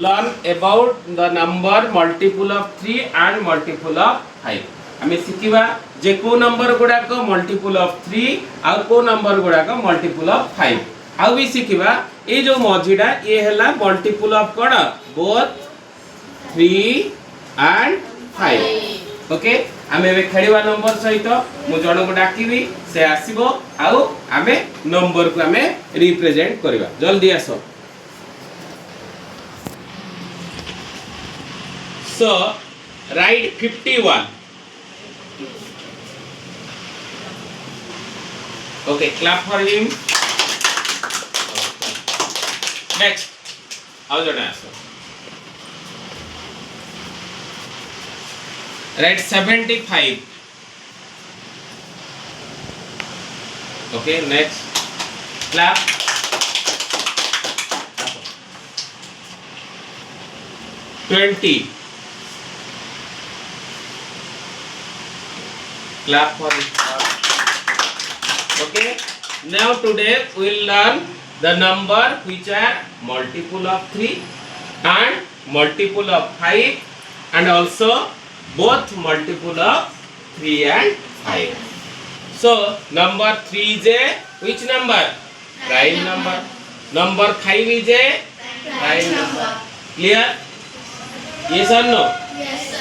learn about the number multiple of 3 and multiple of 5. आमे सिखिबा जे को number गुडा को multiple of 3 आ को नंबर गुडा को multiple of 5. आ भी सिखिबा ए जो मझीडा ये हला multiple of cone both 3 and 5. Okay आमे बे खेलिबा नंबर सहित मु जण को डाकिबी से आसीबो आउ आमे नंबर को आमे रिप्रेजेंट करबा जल्दी आसो. So write 51. Okay, clap for him. Next, how do you answer? Write 75. Okay, next, clap. 20. Clap for it. Okay, now today we will learn the number which are multiple of 3 and multiple of 5 and also both multiple of 3 and 5. So number 3 is a which number? Prime number. Number 5 is a prime number. Clear? Yes or no? Yes.